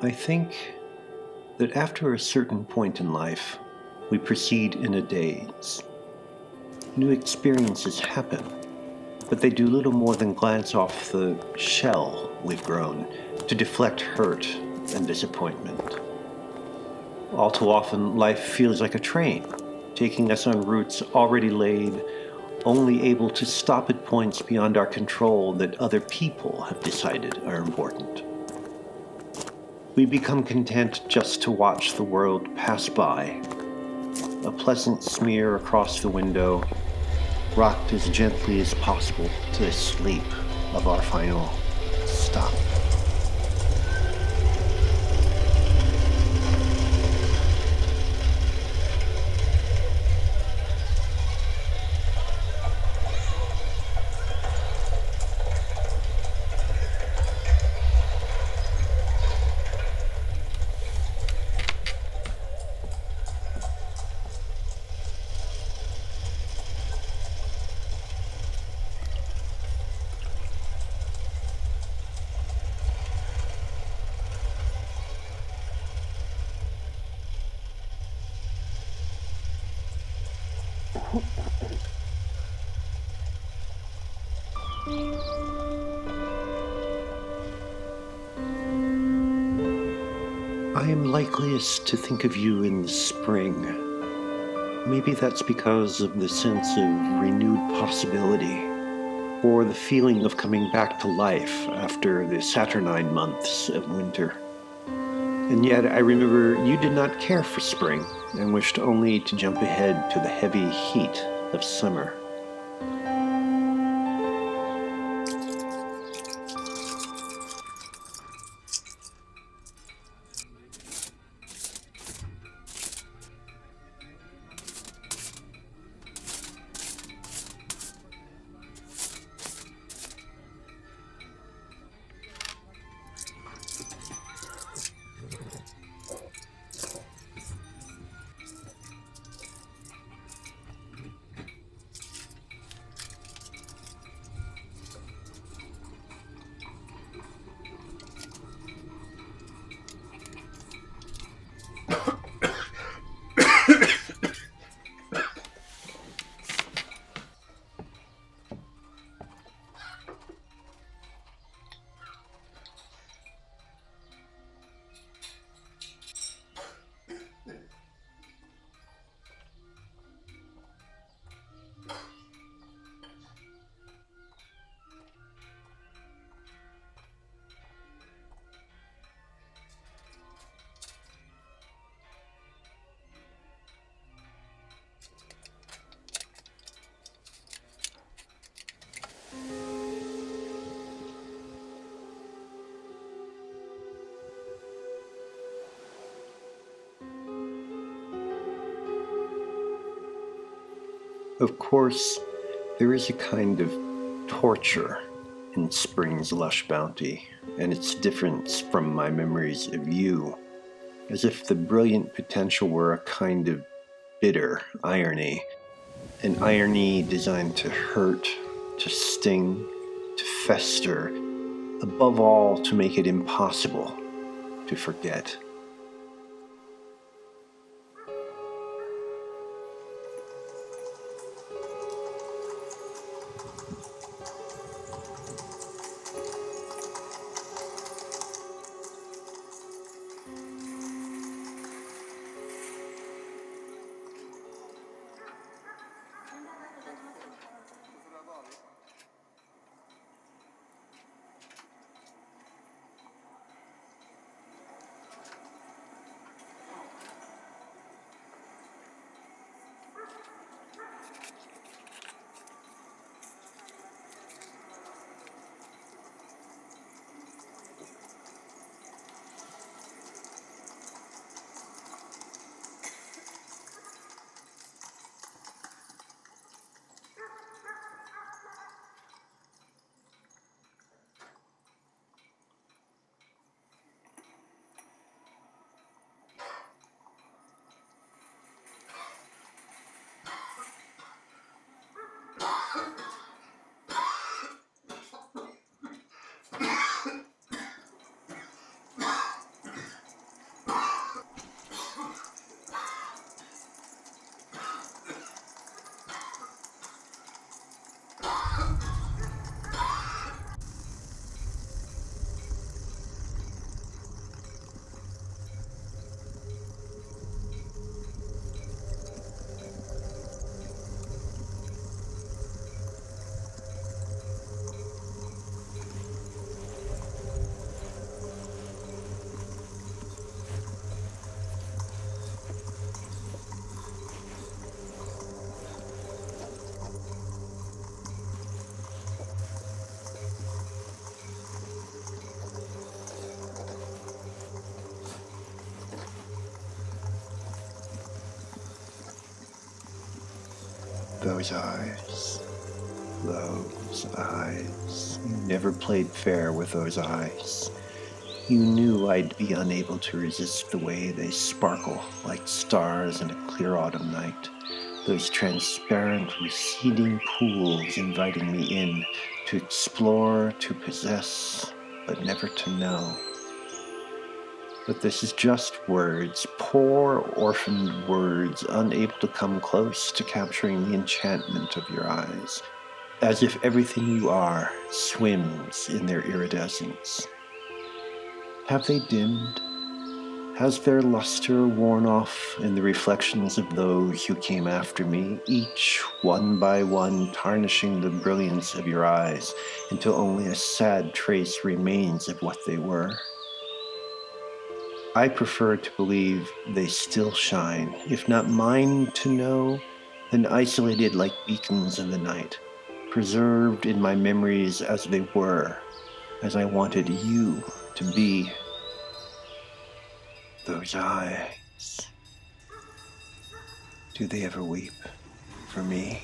I think that after a certain point in life, we proceed in a daze. New experiences happen, but they do little more than glance off the shell we've grown to deflect hurt and disappointment. All too often, life feels like a train, taking us on routes already laid, only able to stop at points beyond our control that other people have decided are important. We become content just to watch the world pass by, a pleasant smear across the window, rocked as gently as possible to the sleep of our final stop. I am likeliest to think of you in the spring. Maybe that's because of the sense of renewed possibility, or the feeling of coming back to life after the saturnine months of winter. And yet I remember you did not care for spring and wished only to jump ahead to the heavy heat of summer. Of course, there is a kind of torture in spring's lush bounty, and its difference from my memories of you, as if the brilliant potential were a kind of bitter irony, an irony designed to hurt, to sting, to fester, above all to make it impossible to forget. Those eyes. Those eyes. You never played fair with those eyes. You knew I'd be unable to resist the way they sparkle like stars in a clear autumn night. Those transparent, receding pools inviting me in to explore, to possess, but never to know. But this is just words, poor orphaned words, unable to come close to capturing the enchantment of your eyes, as if everything you are swims in their iridescence. Have they dimmed? Has their luster worn off in the reflections of those who came after me, each one by one tarnishing the brilliance of your eyes until only a sad trace remains of what they were? I prefer to believe they still shine, if not mine to know, then isolated like beacons in the night, preserved in my memories as they were, as I wanted you to be. Those eyes, do they ever weep for me?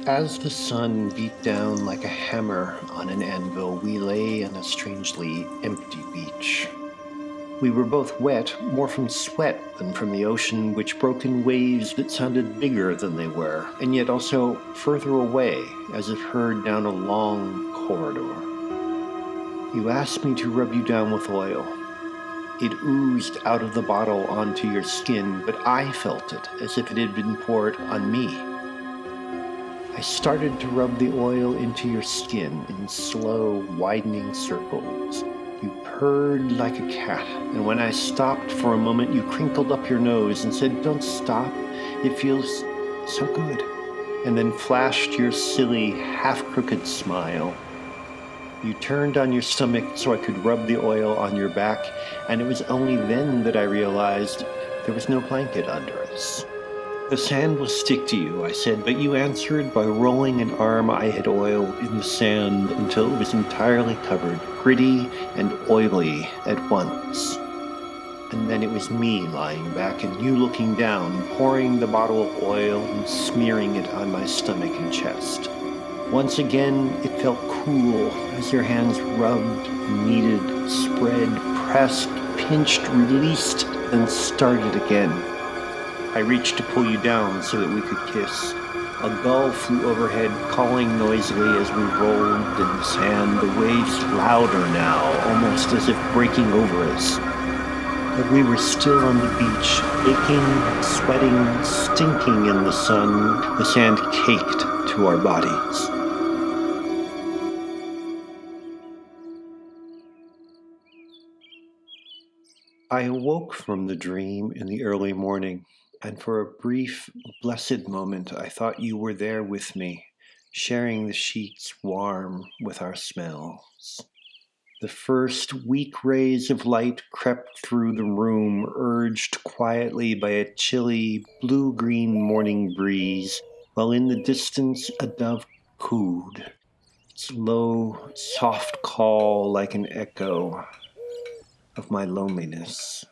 As the sun beat down like a hammer on an anvil, we lay on a strangely empty beach. We were both wet, more from sweat than from the ocean, which broke in waves that sounded bigger than they were, and yet also further away, as if heard down a long corridor. You asked me to rub you down with oil. It oozed out of the bottle onto your skin, but I felt it as if it had been poured on me. I started to rub the oil into your skin in slow, widening circles. You purred like a cat, and when I stopped for a moment, you crinkled up your nose and said, "Don't stop, it feels so good," and then flashed your silly, half-crooked smile. You turned on your stomach so I could rub the oil on your back, and it was only then that I realized there was no blanket under us. "The sand will stick to you," I said, but you answered by rolling an arm I had oiled in the sand until it was entirely covered, gritty and oily at once. And then it was me lying back and you looking down, pouring the bottle of oil and smearing it on my stomach and chest. Once again, it felt cool as your hands rubbed, kneaded, spread, pressed, pinched, released, then started again. I reached to pull you down so that we could kiss. A gull flew overhead, calling noisily as we rolled in the sand, the waves louder now, almost as if breaking over us. But we were still on the beach, aching, sweating, stinking in the sun, the sand caked to our bodies. I awoke from the dream in the early morning, and for a brief, blessed moment I thought you were there with me, sharing the sheets warm with our smells. The first weak rays of light crept through the room, urged quietly by a chilly, blue-green morning breeze, while in the distance a dove cooed. Its low, soft call like an echo of my loneliness.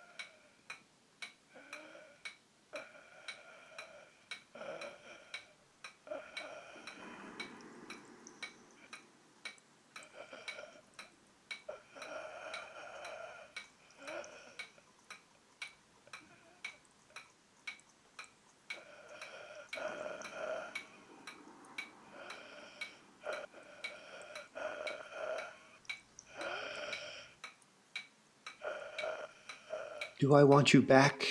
Do I want you back?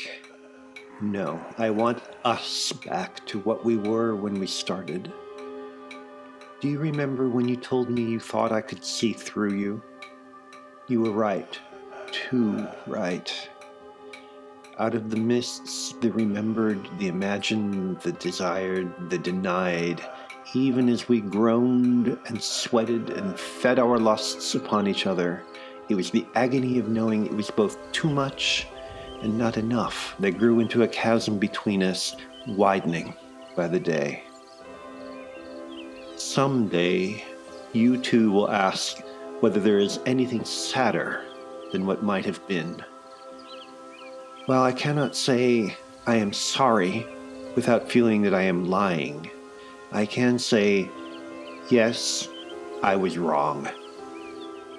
No, I want us back to what we were when we started. Do you remember when you told me you thought I could see through you? You were right. Too right. Out of the mists, the remembered, the imagined, the desired, the denied, even as we groaned and sweated and fed our lusts upon each other, it was the agony of knowing it was both too much and not enough that grew into a chasm between us, widening by the day. Someday, you too will ask whether there is anything sadder than what might have been. While I cannot say I am sorry without feeling that I am lying, I can say, yes, I was wrong.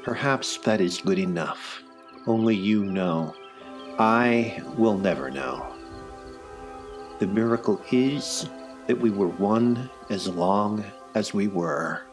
Perhaps that is good enough. Only you know. I will never know. The miracle is that we were one as long as we were.